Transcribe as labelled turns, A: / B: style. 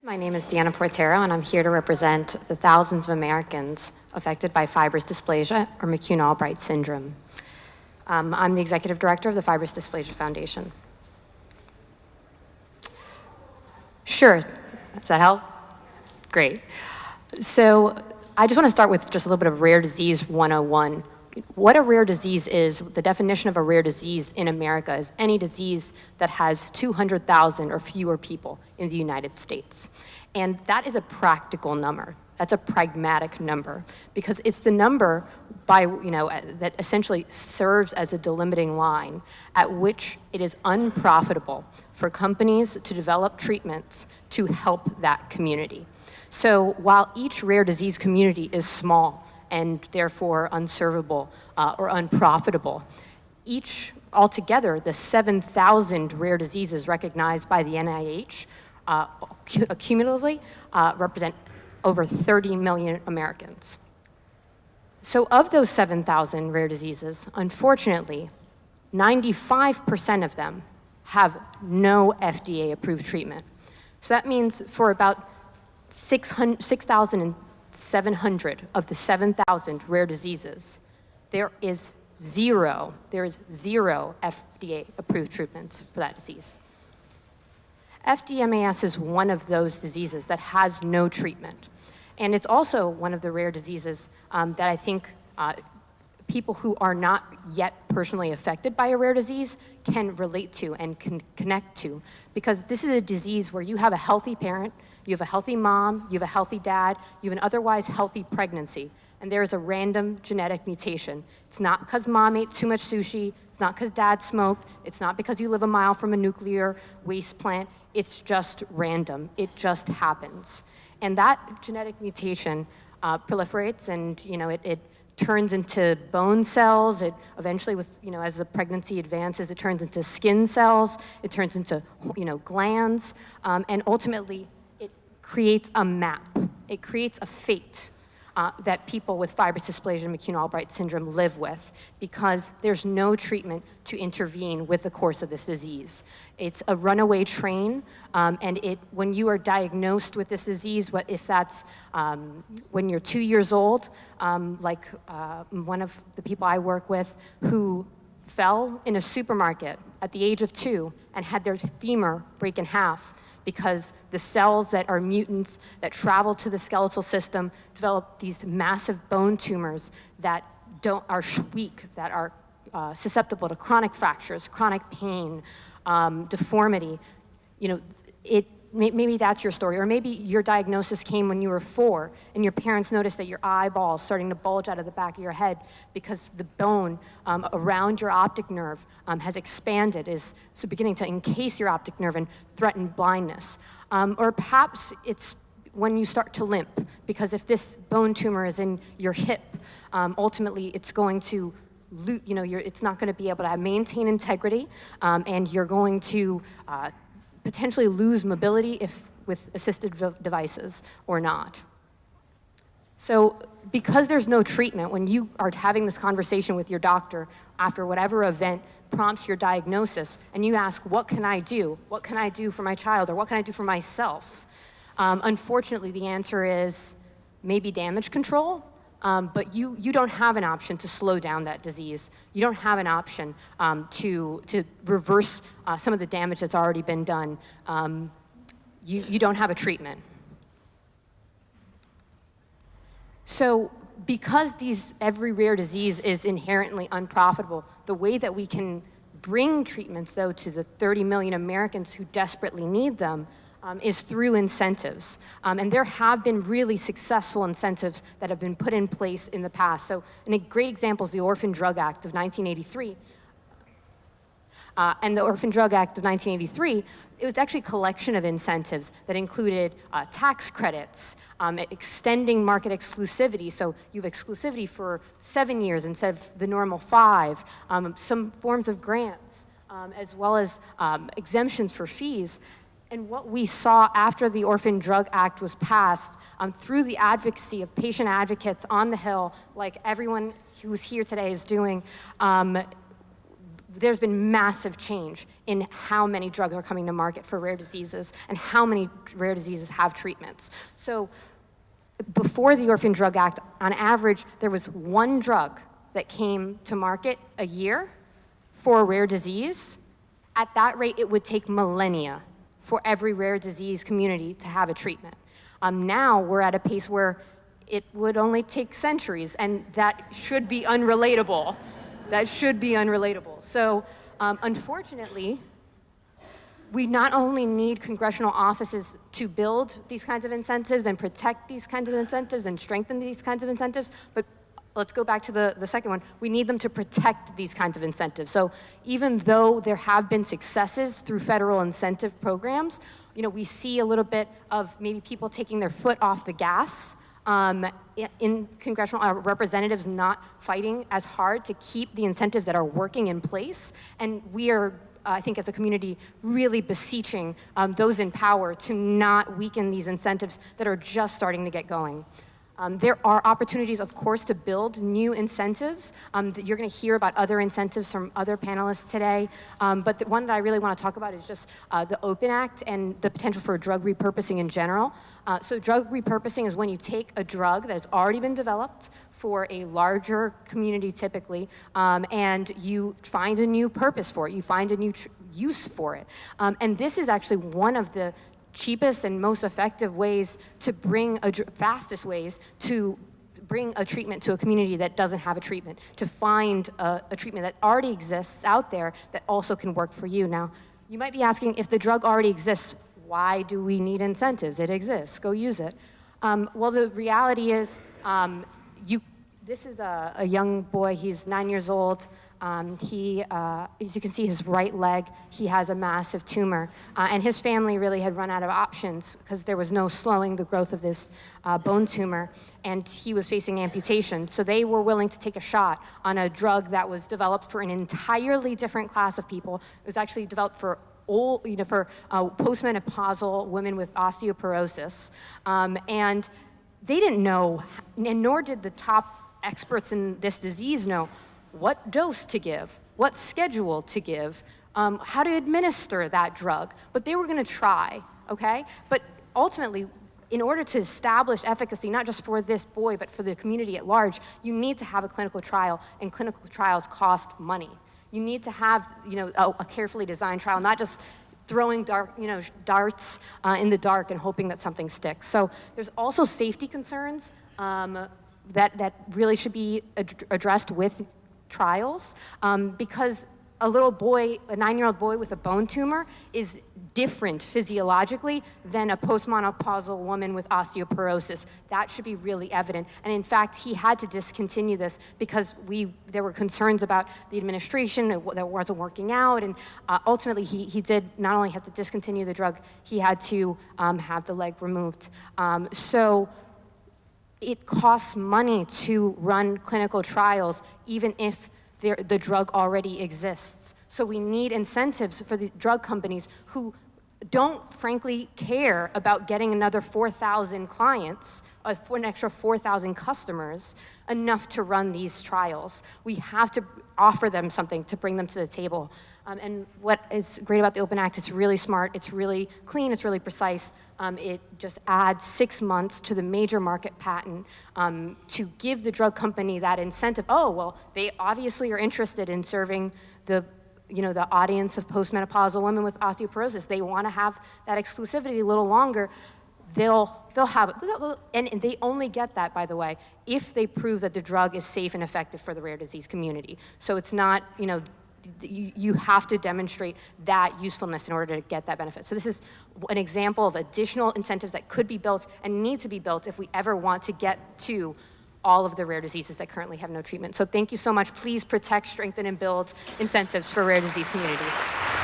A: My name is Deanna Portero, and I'm here to represent the thousands of Americans affected by fibrous dysplasia or McCune-Albright syndrome. I'm the executive director of the Fibrous Dysplasia Foundation. Sure, does that help? Great. So I just want to start with just a little bit of rare disease 101. What a rare disease is, the definition of a rare disease in America is any disease that has 200,000 or fewer people in the United States. And that is a practical number. That's a pragmatic number because it's the number that essentially serves as a delimiting line at which it is unprofitable for companies to develop treatments to help that community. So while each rare disease community is small and therefore unservable or unprofitable, altogether, the 7,000 rare diseases recognized by the NIH cumulatively represent over 30 million Americans. So of those 7,000 rare diseases, unfortunately, 95% of them have no FDA-approved treatment. So that means for about 6,700 of the 7,000 rare diseases, there is zero FDA-approved treatments for that disease. FDMAS is one of those diseases that has no treatment. And it's also one of the rare diseases that I think people who are not yet personally affected by a rare disease can relate to and can connect to. Because this is a disease where you have a healthy parent, you have a healthy mom, you have a healthy dad, you have an otherwise healthy pregnancy, and there is a random genetic mutation. It's not because mom ate too much sushi, it's not because dad smoked, it's not because you live a mile from a nuclear waste plant, it's just random, it just happens. And that genetic mutation proliferates and it turns into bone cells, it eventually as the pregnancy advances, it turns into skin cells, it turns into glands, and ultimately it creates a map, it creates a fate that people with fibrous dysplasia and McCune-Albright syndrome live with because there's no treatment to intervene with the course of this disease. It's a runaway train, and when you are diagnosed with this disease, if that's when you're 2 years old, like one of the people I work with who fell in a supermarket at the age of 2 and had their femur break in half because the cells that are mutants that travel to the skeletal system develop these massive bone tumors that are weak, that are susceptible to chronic fractures, chronic pain, deformity. Maybe that's your story, or maybe your diagnosis came when you were 4 and your parents noticed that your eyeball's starting to bulge out of the back of your head because the bone around your optic nerve has expanded, is beginning to encase your optic nerve and threaten blindness. Or perhaps it's when you start to limp, because if this bone tumor is in your hip, ultimately it's going to it's not going to be able to maintain integrity, and you're going to potentially lose mobility with assisted devices or not. So because there's no treatment, when you are having this conversation with your doctor after whatever event prompts your diagnosis, and you ask, what can I do? What can I do for my child, or what can I do for myself? Unfortunately, the answer is maybe damage control, but you don't have an option to slow down that disease. You don't have an option to reverse some of the damage that's already been done. You don't have a treatment. So because every rare disease is inherently unprofitable, the way that we can bring treatments, though, to the 30 million Americans who desperately need them is through incentives. And there have been really successful incentives that have been put in place in the past. So a great example is the Orphan Drug Act of 1983. And the Orphan Drug Act of 1983, it was actually a collection of incentives that included tax credits, extending market exclusivity, so you have exclusivity for 7 years instead of the normal 5, some forms of grants, as well as exemptions for fees. And what we saw after the Orphan Drug Act was passed, through the advocacy of patient advocates on the Hill, like everyone who's here today is doing, there's been massive change in how many drugs are coming to market for rare diseases and how many rare diseases have treatments. So before the Orphan Drug Act, on average, there was one drug that came to market a year for a rare disease. At that rate, it would take millennia for every rare disease community to have a treatment. Now we're at a pace where it would only take centuries, and that should be unrelatable. That should be unrelatable. So unfortunately, we not only need congressional offices to build these kinds of incentives and protect these kinds of incentives and strengthen these kinds of incentives, but let's go back to the second one. We need them to protect these kinds of incentives. So even though there have been successes through federal incentive programs, we see a little bit of maybe people taking their foot off the gas in congressional representatives not fighting as hard to keep the incentives that are working in place. And we are, I think as a community, really beseeching those in power to not weaken these incentives that are just starting to get going. There are opportunities, of course, to build new incentives. You're going to hear about other incentives from other panelists today, but the one that I really want to talk about is just the Open Act and the potential for drug repurposing in general. So drug repurposing is when you take a drug that has already been developed for a larger community typically, and you find a new purpose for it. You find a new use for it. And this is actually one of the cheapest and most effective ways to bring fastest ways to bring a treatment to a community that doesn't have a treatment, to find a treatment that already exists out there that also can work for you. Now, you might be asking, if the drug already exists, why do we need incentives? It exists, go use it. Well, the reality is, this is a young boy, he's 9 years old. As you can see, his right leg, he has a massive tumor. And his family really had run out of options because there was no slowing the growth of this bone tumor, and he was facing amputation. So they were willing to take a shot on a drug that was developed for an entirely different class of people. It was actually developed for postmenopausal women with osteoporosis. And they didn't know, and nor did the top experts in this disease know, what dose to give, what schedule to give, how to administer that drug. But they were going to try, okay? But ultimately, in order to establish efficacy, not just for this boy, but for the community at large, you need to have a clinical trial, and clinical trials cost money. You need to have, a carefully designed trial, not just throwing darts in the dark and hoping that something sticks. So there's also safety concerns that really should be addressed with trials, because a little boy, a 9-year-old boy with a bone tumor is different physiologically than a postmenopausal woman with osteoporosis. That should be really evident. And in fact, he had to discontinue this because there were concerns about the administration that wasn't working out. And ultimately, he did not only have to discontinue the drug, he had to have the leg removed. So it costs money to run clinical trials, even if the drug already exists. So we need incentives for the drug companies who don't, frankly, care about getting another 4,000 clients, an extra 4,000 customers, enough to run these trials. We have to offer them something to bring them to the table. And what is great about the Open Act, it's really smart, it's really clean, it's really precise. It just adds 6 months to the major market patent to give the drug company that incentive. Oh, well, they obviously are interested in serving the audience of postmenopausal women with osteoporosis. They want to have that exclusivity a little longer. They'll have it, and they only get that, by the way, if they prove that the drug is safe and effective for the rare disease community. So it's not, you have to demonstrate that usefulness in order to get that benefit. So this is an example of additional incentives that could be built and need to be built if we ever want to get to all of the rare diseases that currently have no treatment. So thank you so much. Please protect, strengthen, and build incentives for rare disease communities.